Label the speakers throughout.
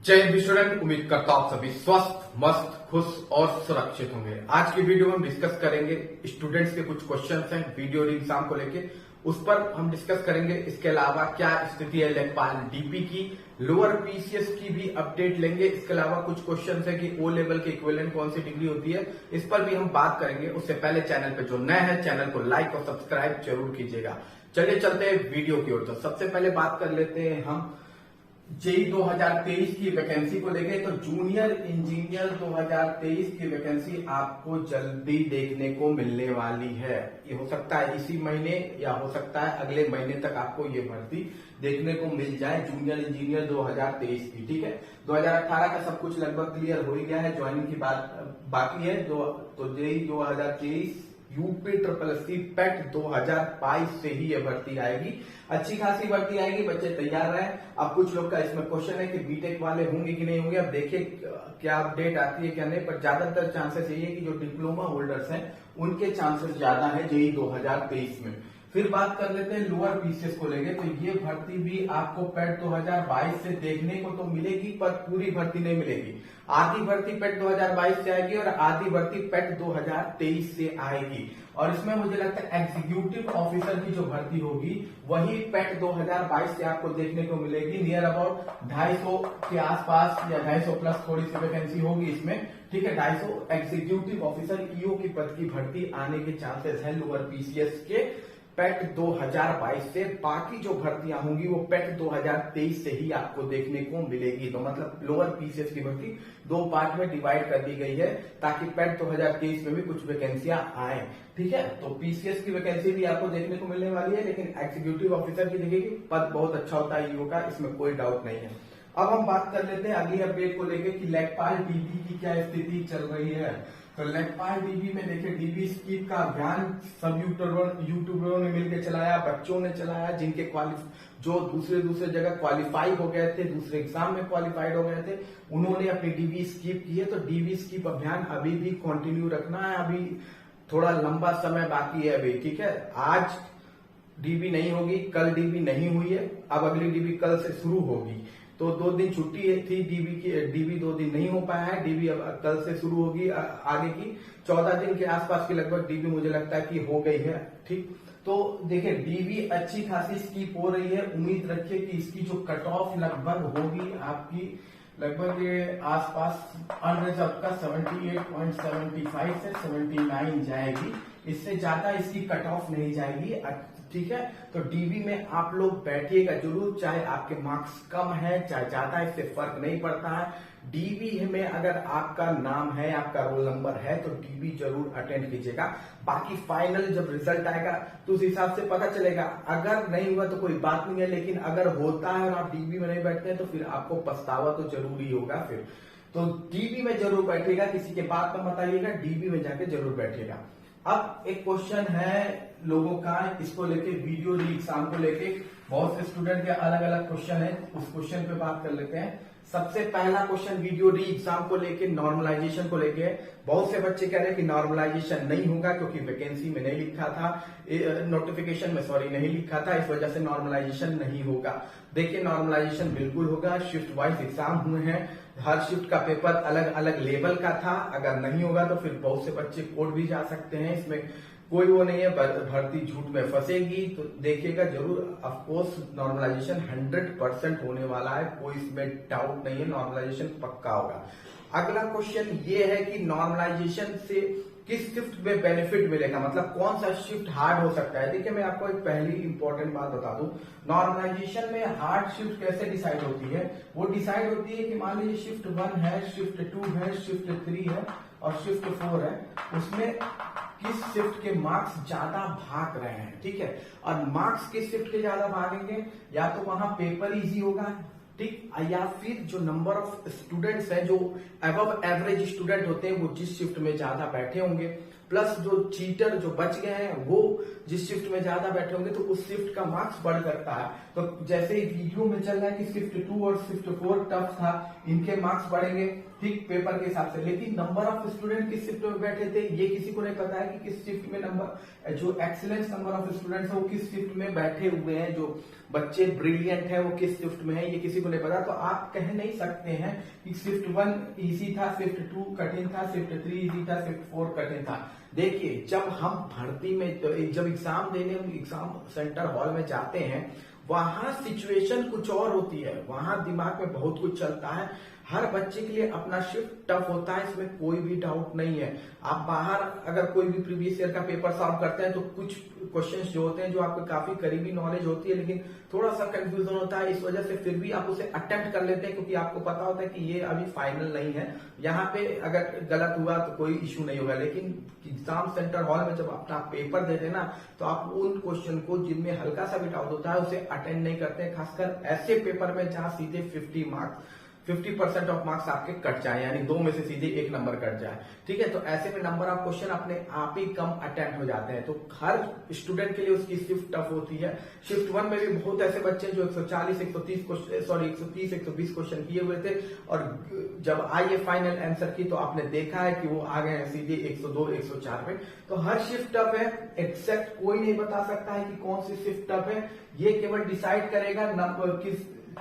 Speaker 1: जय हिंद स्टूडेंट। उम्मीद करता हूं आप सभी स्वस्थ, मस्त, खुश और सुरक्षित होंगे। आज की वीडियो में हम डिस्कस करेंगे स्टूडेंट्स के कुछ क्वेश्चंस हैं वीडियो एग्जाम को लेके, उस पर हम डिस्कस करेंगे। इसके अलावा क्या स्थिति है लेखपाल डीपी की, लोअर पीसीएस की भी अपडेट लेंगे। इसके अलावा कुछ क्वेश्चंस है कि ओ लेवल के इक्विवेलेंट कौन सी डिग्री होती है, इस पर भी हम बात करेंगे। उससे पहले चैनल पे जो नए हैं चैनल को लाइक और सब्सक्राइब जरूर कीजिएगा। चलिए चलते हैं वीडियो की ओर। तो सबसे पहले बात कर लेते हैं हम जेई 2023 की वैकेंसी को लेके। तो जूनियर इंजीनियर 2023 की वैकेंसी आपको जल्दी देखने को मिलने वाली है। ये हो सकता है इसी महीने या हो सकता है अगले महीने तक आपको ये भर्ती देखने को मिल जाए, जूनियर इंजीनियर 2023 की। ठीक है, 2018 का सब कुछ लगभग क्लियर हो ही गया है, ज्वाइनिंग की बात बाकी है। तो JE 2023 UP triple SC PET 2022 से ही ये भर्ती आएगी। अच्छी खासी भर्ती आएगी, बच्चे तैयार रहे। अब कुछ लोग का इसमें क्वेश्चन है कि बीटेक वाले होंगे कि नहीं होंगे। अब देखिए क्या अपडेट आती है क्या नहीं, पर ज्यादातर चांसेस यही है कि जो डिप्लोमा होल्डर्स हैं उनके चांसेस ज्यादा है जेई 2023 में। फिर बात कर लेते हैं लोअर पीसीएस को लेके। तो ये भर्ती भी आपको पेट 2022 से देखने को तो मिलेगी, पर पूरी भर्ती नहीं मिलेगी। आधी भर्ती पेट 2022 से आएगी और आधी भर्ती पेट 2023 से आएगी। और इसमें मुझे लगता है एग्जीक्यूटिव ऑफिसर की जो भर्ती होगी वही पेट 2022 से आपको देखने को मिलेगी। नियर अबाउट 250 के आसपास या 250 प्लस थोड़ी सी वैकेंसी होगी इसमें। ठीक है, 250 एग्जीक्यूटिव ऑफिसर ईओ की पद की भर्ती आने के चांसेस है लोअर पीसीएस के पेट 2022 से। बाकी जो भर्तियां होंगी वो पेट 2023 से ही आपको देखने को मिलेगी। तो मतलब लोअर पीसीएस की भर्ती दो पार्ट में डिवाइड कर दी गई है ताकि पेट 2023 में भी कुछ वैकेंसियां आए। ठीक है, तो पीसीएस की वैकेंसी भी आपको देखने को मिलने वाली है, लेकिन एग्जीक्यूटिव ऑफिसर की देखिए पद बहुत अच्छा होता है ईओ का, इसमें कोई डाउट नहीं है। अब हम बात कर लेते हैं अगली अपडेट को लेकर कि लेखपाल डीबी की क्या स्थिति चल रही है। तो लेखपाल डीबी में देखिए डीबी स्कीम का अभियान सब यूट्यूबरों ने मिलकर चलाया, बच्चों ने चलाया जिनके जो दूसरे जगह क्वालिफाई हो गए थे, दूसरे एग्जाम में क्वालिफाइड हो गए थे, उन्होंने अपनी डीबी स्कीप की है। तो डीबी स्कीप अभियान अभी भी कंटिन्यू रखना है, अभी थोड़ा लंबा समय बाकी है अभी। ठीक है, आज डीबी नहीं होगी, कल डीबी नहीं हुई है, अब अगली डीबी कल से शुरू होगी। तो 2 दिन छुट्टी थी डीबी की, डीबी 2 दिन नहीं हो पाया है, डीबी अब कल से शुरू होगी। आगे की 14 दिन के आसपास की लगभग डीबी मुझे लगता है कि हो गई है। ठीक, तो देखिए डीबी अच्छी खासी स्कीप हो रही है। उम्मीद रखिए कि इसकी जो कट ऑफ लगभग होगी आपकी लगभग ये आसपास अनरिजर्व का 78.75 से 79 जाएगी, इससे ज्यादा इसकी कट ऑफ नहीं जाएगी। ठीक है, तो डीबी में आप लोग बैठिएगा जरूर, चाहे आपके मार्क्स कम है चाहे ज्यादा, इससे फर्क नहीं पड़ता है। डीबी में अगर आपका नाम है, आपका रोल नंबर है, तो डीबी जरूर अटेंड कीजिएगा। बाकी फाइनल जब रिजल्ट आएगा तो उस हिसाब से पता चलेगा। अगर नहीं हुआ तो कोई बात नहीं है, लेकिन अगर होता है और आप डीबी में नहीं बैठते हैं तो फिर आपको पछतावा तो जरूरी होगा। फिर तो डीबी में जरूर बैठिएगा, किसी के बात पर मत आइएगा, डीबी में जाके जरूर बैठिएगा। अब एक क्वेश्चन है लोगों का, इसको लेके वीडियो एग्जाम को लेके बहुत से स्टूडेंट के अलग अलग क्वेश्चन है, उस क्वेश्चन पे बात कर लेते हैं। सबसे पहला क्वेश्चन वीडियो री एग्जाम को लेके नॉर्मलाइजेशन को लेके। बहुत से बच्चे कह रहे हैं कि नॉर्मलाइजेशन नहीं होगा क्योंकि वैकेंसी में नहीं लिखा था, नोटिफिकेशन में सॉरी नहीं लिखा था, इस वजह से नॉर्मलाइजेशन नहीं होगा। देखिए नॉर्मलाइजेशन बिल्कुल होगा। शिफ्ट वाइज एग्जाम हुए हैं, हर शिफ्ट का पेपर अलग अलग लेवल का था। अगर नहीं होगा तो फिर बहुत से बच्चे कोर्ट भी जा सकते हैं, इसमें कोई वो नहीं है, भर्ती झूठ में फंसेगी। तो देखिएगा जरूर, ऑफकोर्स नॉर्मलाइजेशन 100% होने वाला है, कोई इसमें डाउट नहीं है, नॉर्मलाइजेशन पक्का होगा। अगला क्वेश्चन ये है कि नॉर्मलाइजेशन से किस शिफ्ट में बेनिफिट मिलेगा, मतलब कौन सा शिफ्ट हार्ड हो सकता है। देखिए मैं आपको एक पहली इंपॉर्टेंट बात बता दूं, नॉर्मलाइजेशन में हार्ड शिफ्ट कैसे डिसाइड होती है। वो डिसाइड होती है कि मान लीजिए शिफ्ट 1 है, शिफ्ट 2 है, शिफ्ट 3 है और शिफ्ट 4 है, उसमें किस शिफ्ट के मार्क्स ज्यादा भाग रहे हैं। ठीक है, और मार्क्स किस शिफ्ट के ज्यादा भागेंगे, या तो वहां पेपर इजी होगा, ठीक, या फिर जो नंबर ऑफ स्टूडेंट्स हैं जो अबव एवरेज स्टूडेंट होते हैं वो जिस शिफ्ट में ज्यादा बैठे होंगे। प्लस जो चीटर जो बच गए हैं वो जिस शिफ्ट में ज्यादा बैठे होंगे तो उस शिफ्ट का मार्क्स बढ़ सकता है। तो जैसे ही वीडियो में चल रहा है कि शिफ्ट 2 और शिफ्ट 4 टफ था, इनके मार्क्स बढ़ेंगे ठीक पेपर के हिसाब से, लेकिन नंबर ऑफ स्टूडेंट किस शिफ्ट में बैठे थे ये किसी को नहीं पता है कि किस शिफ्ट में नंबर जो एक्सीलेंस नंबर ऑफ स्टूडेंट्स है वो किस शिफ्ट में बैठे हुए हैं, जो बच्चे ब्रिलियंट है वो किस शिफ्ट में है ये किसी को नहीं पता। तो आप कह नहीं सकते हैं कि शिफ्ट 1 इजी था, शिफ्ट 2 कठिन था, शिफ्ट 3 इजी था, शिफ्ट 4 कठिन था। देखिए जब हम भर्ती में जब एग्जाम देने एग्जाम सेंटर हॉल में जाते हैं वहां सिचुएशन कुछ और होती है, वहां दिमाग में बहुत कुछ चलता है। हर बच्चे के लिए अपना शिफ्ट टफ होता है, इसमें कोई भी डाउट नहीं है। आप बाहर अगर कोई भी प्रीवियस ईयर का पेपर सॉल्व करते हैं तो कुछ क्वेश्चंस जो होते हैं जो आपको काफी करीबी नॉलेज होती है लेकिन थोड़ा सा कंफ्यूजन होता है, इस वजह से फिर भी आप उसे अटेम्प्ट कर लेते हैं क्योंकि आपको पता होता है कि ये अभी फाइनल नहीं है, यहाँ पे अगर गलत हुआ तो कोई इश्यू नहीं होगा। लेकिन एग्जाम सेंटर हॉल में जब अपना पेपर देते हैं ना तो आप उन क्वेश्चन को जिनमें हल्का सा भी डाउट होता है उसे अटेंड नहीं करते, खासकर ऐसे पेपर में जहां सीधे 50% ऑफ मार्क्स आपके कट जाए, यानी 2 में से सीधे 1 नंबर कट जाए। ठीक है, तो ऐसे में नंबर ऑफ क्वेश्चन अपने आप ही कम अटेम्प्ट हो जाते हैं। तो हर स्टूडेंट के लिए उसकी शिफ्ट टफ होती है। शिफ्ट 1 में भी बहुत ऐसे बच्चे जो 140 120 क्वेश्चन किए हुए थे और जब आइए फाइनल आंसर की तो आपने देखा है कि वो आ गए हैं सीधे 102 104 पे। तो हर शिफ्ट टफ है, एक्सेप्ट कोई नहीं बता सकता है कि कौन सी शिफ्ट टफ है, ये केवल डिसाइड करेगा नंबर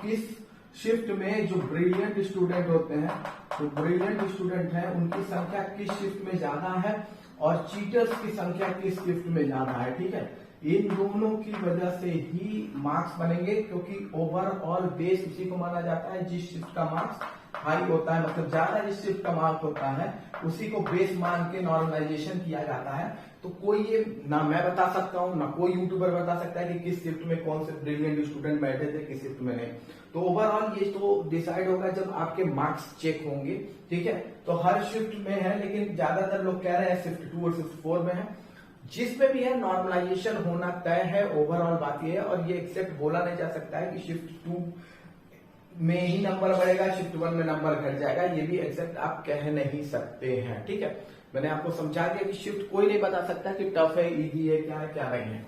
Speaker 1: किस शिफ्ट में जो ब्रिलियंट स्टूडेंट होते हैं, जो ब्रिलियंट स्टूडेंट हैं उनकी संख्या किस शिफ्ट में ज्यादा है और चीटर्स की संख्या किस शिफ्ट में ज्यादा है। ठीक है, इन दोनों की वजह से ही मार्क्स बनेंगे क्योंकि ओवरऑल बेस उसी को माना जाता है जिस शिफ्ट का मार्क्स हाई होता है, मतलब ज्यादा जिस शिफ्ट का मार्क्स होता है उसी को बेस मान के नॉर्मलाइजेशन किया जाता है। तो कोई ये ना मैं बता सकता हूं ना कोई यूट्यूबर बता सकता है कि किस शिफ्ट में कौन से ब्रिलियंट स्टूडेंट बैठे थे किस शिफ्ट में नहीं। तो ओवरऑल ये तो डिसाइड होगा जब आपके मार्क्स चेक होंगे। ठीक है, तो हर शिफ्ट में है लेकिन ज्यादातर लोग कह रहे हैं शिफ्ट 2 और शिफ्ट 4 में है, जिसमें भी है नॉर्मलाइजेशन होना तय है। ओवरऑल बात यह है और ये एक्सेप्ट बोला नहीं जा सकता है कि शिफ्ट 2 में ही नंबर बढ़ेगा शिफ्ट 1 में नंबर घट जाएगा, ये भी एक्सेप्ट आप कह नहीं सकते हैं। ठीक है, मैंने आपको समझा दिया कि शिफ्ट कोई नहीं बता सकता कि टफ है इजी है क्या नहीं है।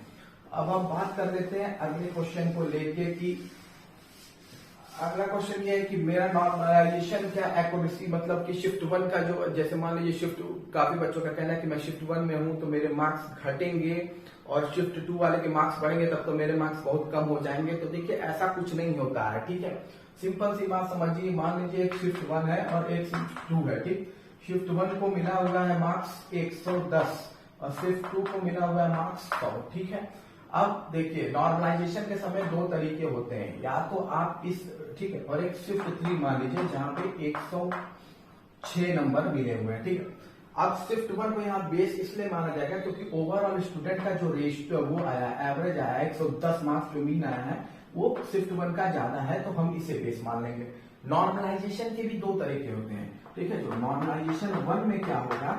Speaker 1: अब हम बात कर लेते हैं अगले क्वेश्चन को लेके कि अगला क्वेश्चन ये है कि मेरा नॉर्मलाइजेशन क्या एक्यूरेसी, मतलब कि शिफ्ट 1 का जो जैसे मान लीजिए शिफ्ट काफी बच्चों का कहना है कि मैं शिफ्ट 1 में हूं तो मेरे मार्क्स घटेंगे और शिफ्ट 2 वाले के मार्क्स बढ़ेंगे तब तो मेरे मार्क्स बहुत कम हो जाएंगे। तो देखिए ऐसा कुछ नहीं होता है। ठीक है, सिंपल सी बात समझिए, मान लीजिए एक शिफ्ट 1 है और एक शिफ्ट 2 है। ठीक, शिफ्ट 1 को मिला हुआ है मार्क्स 110 और शिफ्ट 2 को मिला हुआ है मार्क्स 100। ठीक है, अब देखिए नॉर्मलाइजेशन के समय 2 तरीके होते हैं, या तो आप इस ठीक है और एक शिफ्ट 3 मान लीजिए जहां पे 106 नंबर मिले हुए हैं। ठीक है, अब शिफ्ट 1 को यहाँ बेस इसलिए माना जाएगा क्योंकि ओवरऑल स्टूडेंट का जो रेशियो वो आया एवरेज आया 110 मार्क्स जो मीन आया है वो शिफ्ट 1 का ज्यादा है तो हम इसे बेस मान लेंगे। नॉर्मलाइजेशन के भी 2 तरीके होते हैं। ठीक है, जो नॉर्मलाइजेशन 1 में क्या होगा,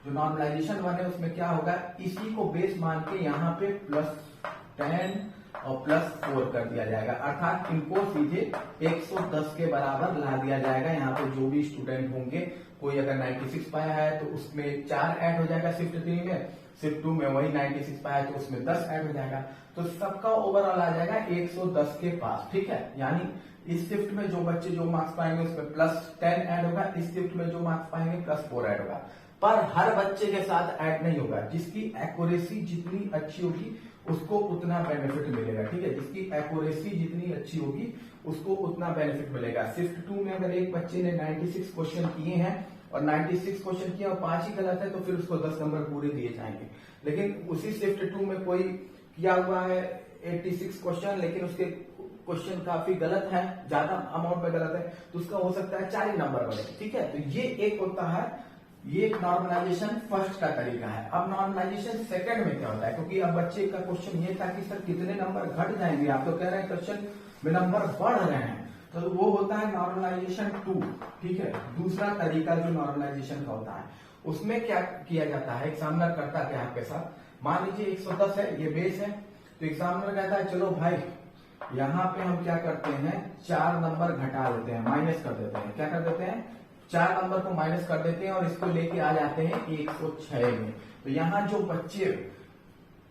Speaker 1: जो नॉर्मलाइजेशन 1 है उसमें क्या होगा, इसी को बेस मान के यहाँ पे +10 और +4 कर दिया जाएगा, अर्थात इनको सीधे 110 के बराबर ला दिया जाएगा। यहाँ पे जो भी स्टूडेंट होंगे, कोई अगर 96 पाया है तो उसमें 4 ऐड हो जाएगा शिफ्ट 3 में, शिफ्ट 2 में वही 96 पाया है तो उसमें 10 ऐड हो जाएगा, तो सबका ओवरऑल आ जाएगा 110 के पास। ठीक है, यानी इस शिफ्ट में जो बच्चे जो मार्क्स पाएंगे उसमें +10 ऐड होगा, इस शिफ्ट में जो मार्क्स पाएंगे +4 ऐड होगा। पर हर बच्चे के साथ ऐड नहीं होगा, जिसकी एक्यूरेसी जितनी अच्छी होगी उसको उतना बेनिफिट मिलेगा। ठीक है, जिसकी एक्यूरेसी जितनी अच्छी होगी उसको उतना बेनिफिट मिलेगा। शिफ्ट 2 में अगर एक बच्चे ने 96 क्वेश्चन किए हैं और 96 क्वेश्चन किया और 5 ही गलत है तो फिर उसको 10 नंबर पूरे दिए जाएंगे। लेकिन उसी शिफ्ट 2 में कोई किया हुआ है 86 क्वेश्चन लेकिन उसके क्वेश्चन काफी गलत है, ज्यादा अमाउंट में गलत है, तो उसका हो सकता है 40 नंबर बढ़े। ठीक है, तो ये एक होता है, ये नॉर्मलाइजेशन फर्स्ट का तरीका है। अब नॉर्मलाइजेशन सेकंड में क्या होता है, क्योंकि अब बच्चे का क्वेश्चन ये था कि सर कितने नंबर घट जाएंगे, आप तो कह रहे हैं क्वेश्चन में नंबर बढ़ रहे हैं, तो वो होता है नॉर्मलाइजेशन 2। ठीक है, दूसरा तरीका जो नॉर्मलाइजेशन का होता है उसमें क्या किया जाता है, एग्जामिनर करता क्या है आपके साथ, मान लीजिए 110 है ये बेस है, तो एग्जामिनर कहता है चलो भाई यहाँ पे हम क्या करते हैं 4 नंबर घटा देते हैं, माइनस कर देते हैं, क्या कर देते हैं 4 नंबर को माइनस कर देते हैं और इसको लेके आ जाते हैं 106 में। तो यहाँ जो बच्चे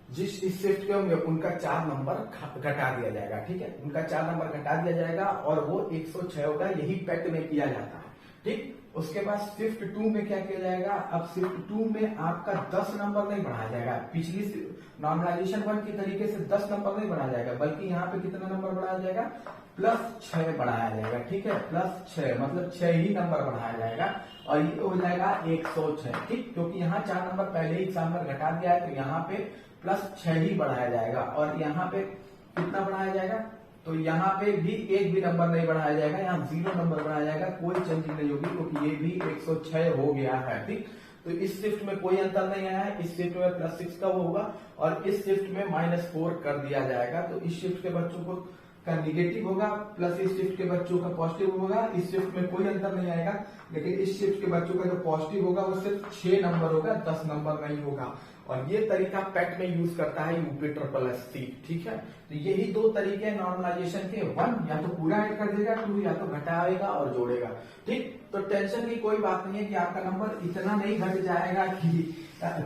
Speaker 1: जिस इस शिफ्ट के होंगे उनका 4 नंबर घटा दिया जाएगा, ठीक है, उनका 4 नंबर घटा दिया जाएगा और वो 106 होगा। यही पैक्ट में किया जाता है, ठीक। उसके बाद शिफ्ट 2 में क्या किया जाएगा, अब शिफ्ट 2 में आपका 10 नंबर नहीं बढ़ाया जाएगा, पिछली नॉर्मलाइजेशन 1 के तरीके से 10 नंबर नहीं बढ़ाया जाएगा, बल्कि यहाँ पे कितना नंबर बढ़ाया जाएगा, +6 बढ़ाया जाएगा, ठीक है, +6 मतलब 6 ही नंबर बढ़ाया जाएगा और ये हो जाएगा 106, ठीक। क्योंकि यहाँ 4 नंबर पहले ही एग्जाम में घटा दिया है तो यहाँ पे +6 ही बढ़ाया जाएगा और यहाँ पे कितना बढ़ाया जाएगा, तो यहाँ पे भी एक भी नंबर नहीं बढ़ाया जाएगा, यहाँ 0 नंबर बढ़ाया जाएगा, कोई चेंजिंग नहीं होगी क्योंकि ये भी 106 हो गया है, ठीक। तो इस शिफ्ट में कोई अंतर नहीं आया है, इस शिफ्ट में +6 का वो होगा और इस शिफ्ट में -4 कर दिया जाएगा। तो इस शिफ्ट के बच्चों को का निगेटिव होगा प्लस इस शिफ्ट के बच्चों का पॉजिटिव होगा। इस शिफ्ट में कोई अंतर नहीं आएगा, लेकिन इस शिफ्ट के बच्चों का जो पॉजिटिव होगा वो सिर्फ 6 नंबर होगा, 10 नंबर नहीं होगा। और ये तरीका पैक्ट में यूज करता है यूपी SSSC, ठीक है। तो यही 2 तरीके हैं नॉर्मलाइजेशन के, 1 या तो पूरा ऐड कर देगा, 2 या तो घटाएगा और जोड़ेगा, ठीक। तो टेंशन की कोई बात नहीं है कि आपका नंबर इतना नहीं घट जाएगा कि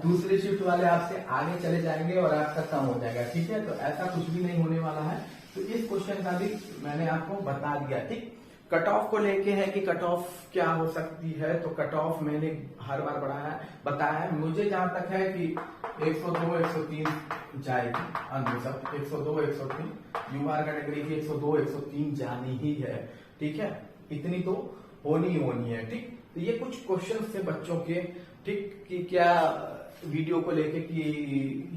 Speaker 1: दूसरे शिफ्ट वाले आपसे आगे चले जाएंगे और आपका कम हो जाएगा, ठीक है। तो ऐसा कुछ भी नहीं होने वाला है। तो इस क्वेश्चन का भी मैंने आपको बता दिया, ठीक। कट ऑफ को लेके है कि कट ऑफ क्या हो सकती है, तो कट ऑफ मैंने हर बार बताया है। मुझे जहां तक है कि 102 103 जाएगी, सब 102 103 यूआर कैटेगरी की 102 103 जानी ही है, ठीक है, इतनी तो होनी है, ठीक। तो ये कुछ क्वेश्चन थे बच्चों के, ठीक, कि क्या वीडियो को लेके कि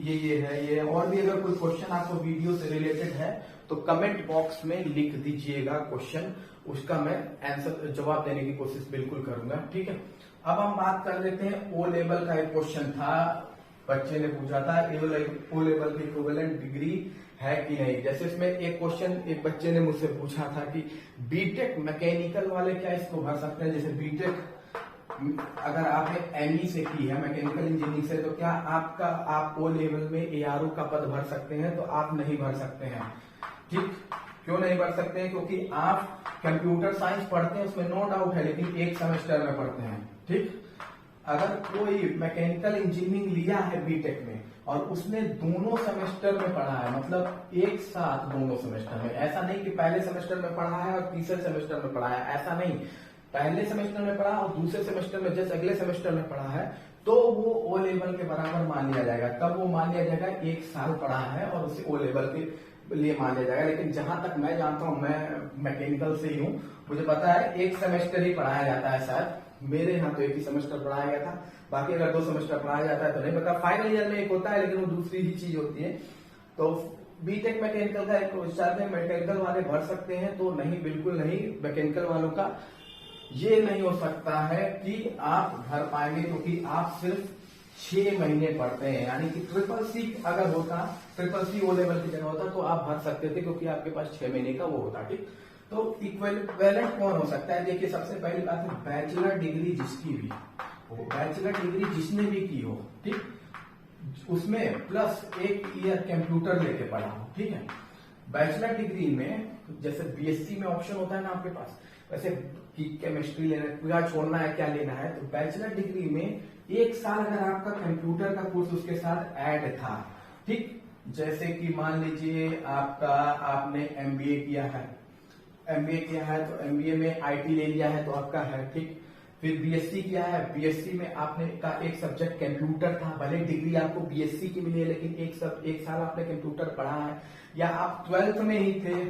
Speaker 1: ये है ये, और भी अगर कोई क्वेश्चन आपको वीडियो से रिलेटेड है तो कमेंट बॉक्स में लिख दीजिएगा क्वेश्चन, उसका मैं आंसर जवाब देने की कोशिश बिल्कुल करूंगा, ठीक है। अब हम बात कर लेते हैं ओ लेवल का। एक क्वेश्चन था, बच्चे ने पूछा था ओ लेवल की इक्विवेलेंट डिग्री है कि नहीं। जैसे इसमें एक क्वेश्चन एक बच्चे ने मुझसे पूछा था कि बीटेक मैकेनिकल वाले क्या इसको भर सकते हैं। जैसे बीटेक अगर आपने एमई से की है मैकेनिकल इंजीनियरिंग से, तो क्या आप ओ लेवल में एआरओ का पद भर सकते हैं, तो आप नहीं भर सकते हैं, ठीक। क्यों नहीं भर सकते हैं, क्योंकि आप कंप्यूटर साइंस पढ़ते हैं, उसमें नो डाउट है, लेकिन एक सेमेस्टर में पढ़ते हैं, ठीक। अगर कोई मैकेनिकल इंजीनियरिंग लिया है बीटेक में और उसने दोनों सेमेस्टर में पढ़ा है, मतलब एक साथ दोनों सेमेस्टर में, ऐसा नहीं कि पहले सेमेस्टर में पढ़ा है और तीसरे सेमेस्टर में पढ़ा है, ऐसा नहीं, पहले सेमेस्टर में पढ़ा और दूसरे सेमेस्टर में जस्ट अगले सेमेस्टर में पढ़ा है, तो वो ओ लेवल के बराबर मान लिया जाएगा। कब वो मान लिया जाएगा, एक साल पढ़ा है और उसे ओ लेवल के लिए मान लिया जाएगा। लेकिन जहां तक मैं जानता हूं, मैं मैकेनिकल से ही हूं, मुझे पता है एक सेमेस्टर ही पढ़ाया जाता है, शायद मेरे यहाँ तो एक ही सेमेस्टर पढ़ाया गया था, बाकी अगर 2 सेमेस्टर पढ़ाया जाता है तो नहीं पता। फाइनल ईयर में एक होता है, लेकिन वो दूसरी ही चीज होती है। तो बीटेक मैकेनिकल का एक विचार है, मैकेनिकल वाले भर सकते हैं, तो नहीं, बिल्कुल नहीं। मैकेनिकल वालों का ये नहीं हो सकता है कि आप भर पाएंगे, क्योंकि आप सिर्फ 6 महीने पढ़ते हैं। यानी कि SSC अगर होता, SSC ओ लेवल की जगह होता तो आप भर सकते थे, क्योंकि आपके पास 6 महीने का वो होता, ठीक। तो इक्विवेलेंट कौन हो सकता है, देखिए सबसे पहली बात है बैचलर डिग्री जिसकी भी हो, बैचलर डिग्री जिसने भी की हो, ठीक, उसमें प्लस 1 ईयर कंप्यूटर लेके पढ़ा हो, ठीक है। बैचलर डिग्री में जैसे बीएससी में ऑप्शन होता है ना आपके पास, वैसे कि केमिस्ट्री लेना है, क्या छोड़ना है, क्या लेना है, तो बैचलर डिग्री में 1 साल अगर आपका कंप्यूटर का कोर्स उसके साथ ऐड था, ठीक। जैसे कि मान लीजिए आपने एमबीए किया है तो एमबीए में आईटी ले लिया है तो आपका है, ठीक। फिर बीएससी किया है, बीएससी में आपने का एक सब्जेक्ट कंप्यूटर था, भले डिग्री आपको बीएससी की मिली है, लेकिन एक साल आपने कंप्यूटर पढ़ा है। या आप 12th में ही थे,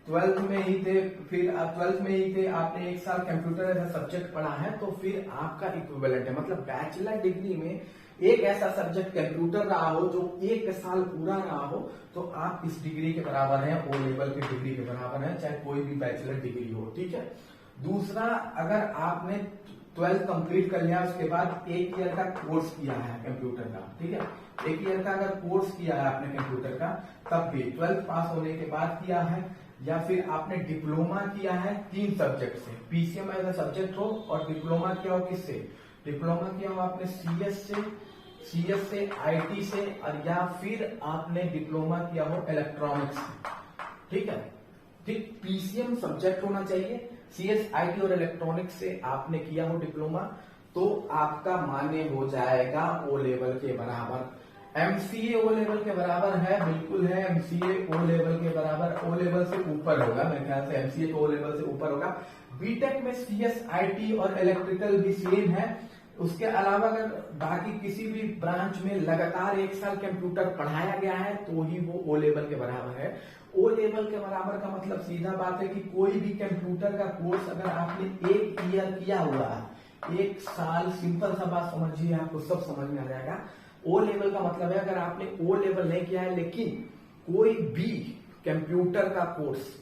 Speaker 1: फिर आप 12th में ही थे, आपने 1 साल कंप्यूटर एज सब्जेक्ट पढ़ा है, तो फिर आपका इक्विवेलेंट है। मतलब बैचलर डिग्री में एक ऐसा सब्जेक्ट कंप्यूटर रहा हो जो 1 साल पूरा रहा हो, तो आप इस डिग्री के बराबर हैं, ओ लेवल की डिग्री के बराबर हैं, चाहे कोई भी बैचलर डिग्री हो, ठीक है। दूसरा, अगर आपने 12th कंप्लीट कर लिया, उसके बाद 1 ईयर का कोर्स किया है कंप्यूटर का, ठीक है, 1 ईयर का अगर कोर्स किया है आपने कंप्यूटर का, तब भी 12th पास होने के बाद किया है, या फिर आपने डिप्लोमा किया है 3 सब्जेक्ट से, पीसीएम एज अ सब्जेक्ट हो, और डिप्लोमा किया हो किससे, डिप्लोमा किया हो आपने सीएस से, आईटी से, और या फिर आपने डिप्लोमा किया हो इलेक्ट्रॉनिक्स से, ठीक है, ठीक। पीसीएम सब्जेक्ट होना चाहिए, CSIT और इलेक्ट्रॉनिक्स से आपने किया हो डिप्लोमा तो आपका मान्य हो जाएगा ओ लेवल के बराबर। MCA ओ लेवल के बराबर है, बिल्कुल है, MCA ओ लेवल के बराबर, ओ लेवल से ऊपर होगा मेरे ख्याल से, MCA तो ओ लेवल से ऊपर होगा। बीटेक में CSIT और इलेक्ट्रिकल भी सेम है। उसके अलावा अगर बाकी किसी भी ब्रांच में लगातार 1 साल कंप्यूटर पढ़ाया गया है तो ही वो ओ लेवल के बराबर है। ओ लेवल के बराबर का मतलब सीधा बात है कि कोई भी कंप्यूटर का कोर्स अगर आपने 1 ईयर किया हुआ है, 1 साल, सिंपल सा बात समझिए, आपको सब समझ में आ जाएगा। ओ लेवल का मतलब है अगर आपने ओ लेवल नहीं किया है लेकिन कोई भी कंप्यूटर का कोर्स,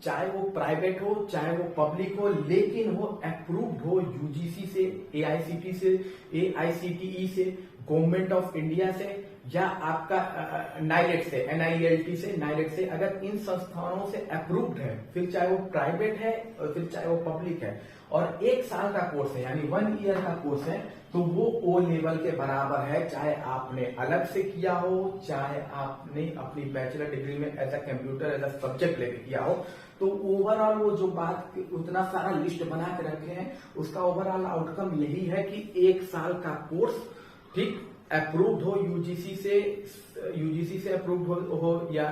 Speaker 1: चाहे वो प्राइवेट हो चाहे वो पब्लिक हो, लेकिन वो अप्रूव्ड हो यूजीसी से, एआईसीटी से, एआईसीटीई से, गवर्नमेंट ऑफ इंडिया से या आपका नाइलेट से, NILT से, नाइलेट से, अगर इन संस्थानों से अप्रूव्ड है, फिर चाहे वो प्राइवेट है और फिर चाहे वो पब्लिक है, और 1 साल का कोर्स है यानी 1 ईयर का कोर्स है, तो वो ओ लेवल के बराबर है। चाहे आपने अलग से किया हो, चाहे आपने अपनी बैचलर डिग्री में as a computer as a subject लेके किया हो, तो ओवरऑल वो जो बात उतना सारा लिस्ट बना के रखे हैं उसका ओवरऑल आउटकम यही है कि 1 साल का कोर्स, ठीक, अप्रूव्ड हो यूजीसी से अप्रूव्ड हो या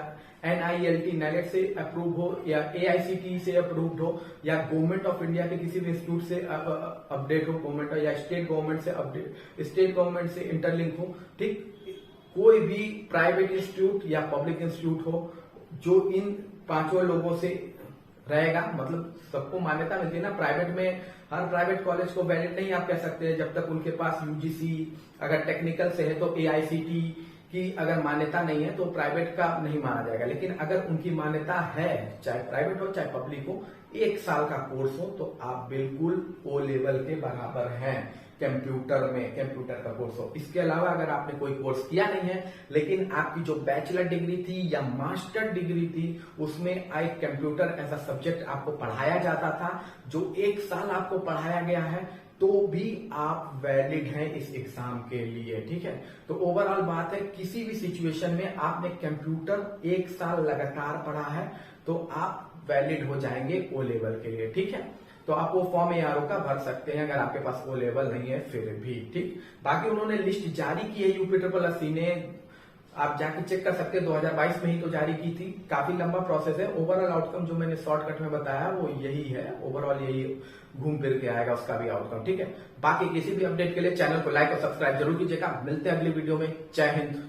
Speaker 1: NILT नाइलेट से अप्रूव हो या AICTE से अप्रूव्ड हो या गवर्नमेंट ऑफ इंडिया के किसी भी इंस्टीट्यूट से अपडेट हो, गवर्नमेंट या स्टेट गवर्नमेंट से अपडेट, स्टेट गवर्नमेंट से इंटरलिंक हो, ठीक, कोई भी प्राइवेट इंस्टीट्यूट या पब्लिक इंस्टीट्यूट हो जो इन 5 लोगों से रहेगा, मतलब सबको मान्यता मिलती है ना। प्राइवेट में हर प्राइवेट कॉलेज को वैलिड नहीं आप कह सकते जब तक उनके पास यूजीसी, अगर टेक्निकल से है तो AICTE की अगर मान्यता नहीं है तो प्राइवेट का नहीं माना जाएगा। लेकिन अगर उनकी मान्यता है, चाहे प्राइवेट हो चाहे पब्लिक हो, 1 साल का कोर्स हो, तो आप बिल्कुल ओ लेवल के बराबर हैं कंप्यूटर में, कंप्यूटर का कोर्स हो। इसके अलावा अगर आपने कोई कोर्स किया नहीं है लेकिन आपकी जो बैचलर डिग्री थी या मास्टर डिग्री थी उसमें एक कंप्यूटर एज अ सब्जेक्ट आपको पढ़ाया जाता था, जो 1 साल आपको पढ़ाया गया है, तो भी आप वैलिड हैं इस एग्जाम के लिए, ठीक है। तो ओवरऑल बात है, किसी भी सिचुएशन में आपने कंप्यूटर 1 साल लगातार पढ़ा है तो आप वैलिड हो जाएंगे ओ लेवल के लिए, ठीक है। तो आप वो फॉर्म ARO का भर सकते हैं अगर आपके पास ओ लेवल नहीं है फिर भी, ठीक। बाकी उन्होंने लिस्ट जारी की है UPSSC ने, आप जाके चेक कर सकते हैं, 2022 में ही तो जारी की थी। काफी लंबा प्रोसेस है। ओवरऑल आउटकम जो मैंने शॉर्टकट में बताया वो यही है, ओवरऑल यही घूम फिर के आएगा उसका भी आउटकम, ठीक है। बाकी किसी भी अपडेट के लिए चैनल को लाइक और सब्सक्राइब जरूर कीजिएगा। मिलते हैं अगली वीडियो में। जय हिंद।